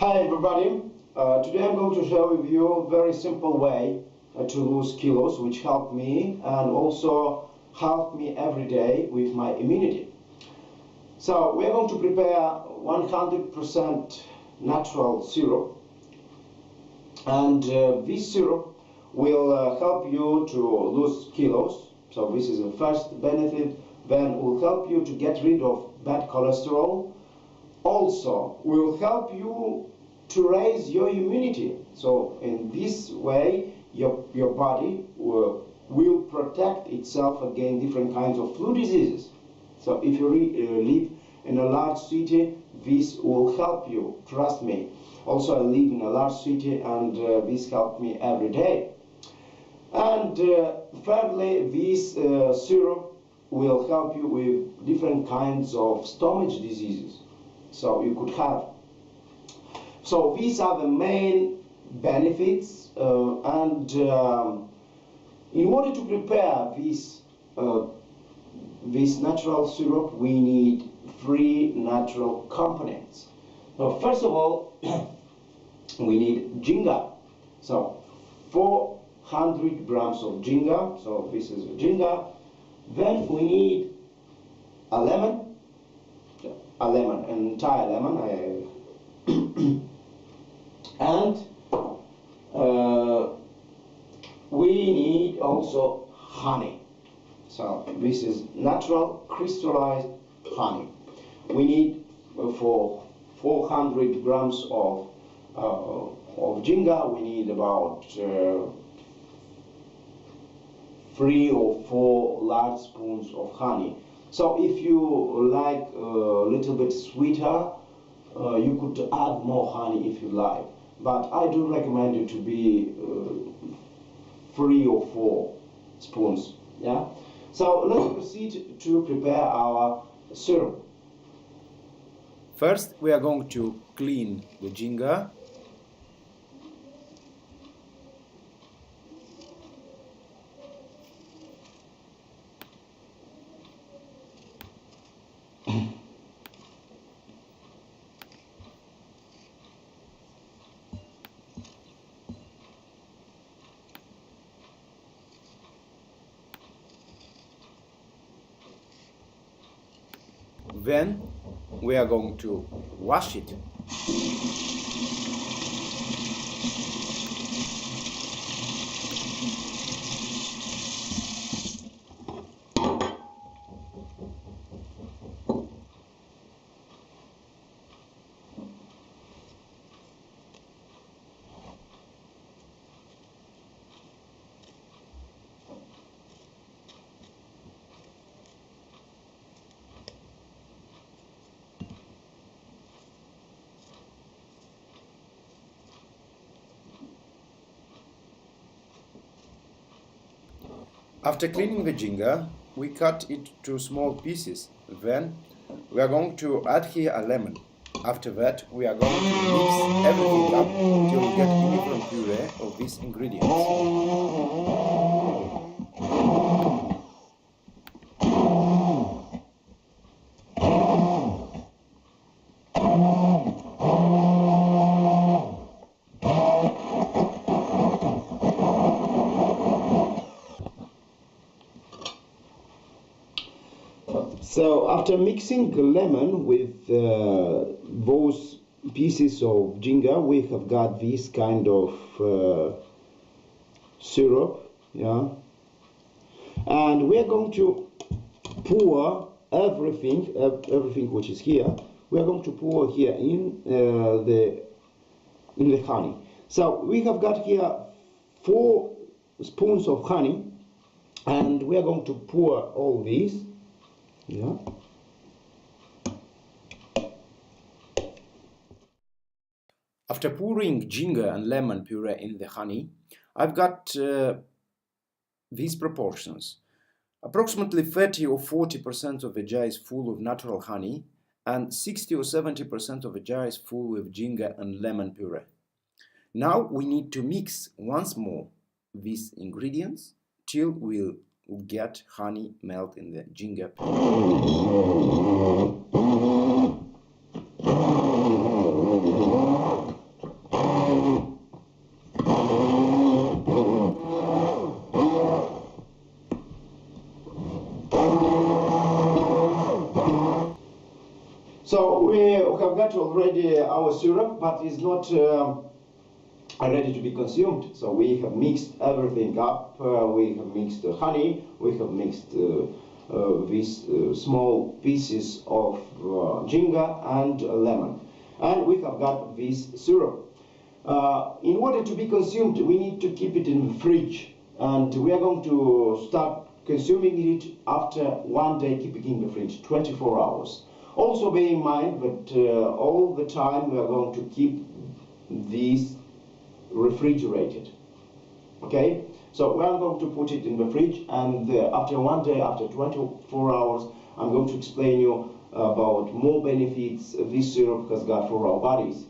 Hi everybody, today I'm going to share with you a very simple way to lose kilos which helped me and also help me every day with my immunity. So we're going to prepare 100% natural syrup, and this syrup will help you to lose kilos. So this is the first benefit. Then will help you to get rid of bad cholesterol. Also will help you to raise your immunity. So in this way your body will protect itself against different kinds of flu diseases. So if you live in a large city, this will help you, trust me. Also I live in a large city, and this helped me every day. And thirdly, this syrup will help you with different kinds of stomach diseases. So you could have. So these are the main benefits, and in order to prepare this natural syrup, we need 3 natural components. Now, first of all, we need ginger. So 400 grams of ginger. So this is the ginger. Then we need a lemon, an entire lemon, and we need also honey. So this is natural crystallized honey. We need for 400 grams of ginger, we need about 3 or 4 large spoons of honey. So if you like a little bit sweeter, you could add more honey if you like, but I do recommend it to be 3 or 4 spoons. Yeah. So let's proceed to prepare our syrup. First, we are going to clean the ginger. Then we are going to wash it. After cleaning the ginger, we cut it to small pieces. Then we are going to add here a lemon. After that, we are going to mix everything up until we get uniform puree of these ingredients. So after mixing the lemon with those pieces of ginger, we have got this kind of syrup, yeah, and we are going to pour everything which is here. We are going to pour here in the honey. So we have got here 4 spoons of honey, and we are going to pour all these. Yeah. After pouring ginger and lemon puree in the honey, I've got these proportions. Approximately 30 or 40% of the jar is full of natural honey, and 60 or 70% of the jar is full with ginger and lemon puree. Now we need to mix once more these ingredients till we'll get honey melt in the ginger puree. We have got already our syrup, but it's not ready to be consumed. So we have mixed everything up. We have mixed honey, we have mixed these small pieces of ginger and lemon. And we have got this syrup. In order to be consumed, we need to keep it in the fridge. And we are going to start consuming it after 1 day, keeping it in the fridge, 24 hours. Also bear in mind that all the time we are going to keep these refrigerated. Okay? So we are going to put it in the fridge, and after 1 day, after 24 hours, I'm going to explain you about more benefits this syrup has got for our bodies.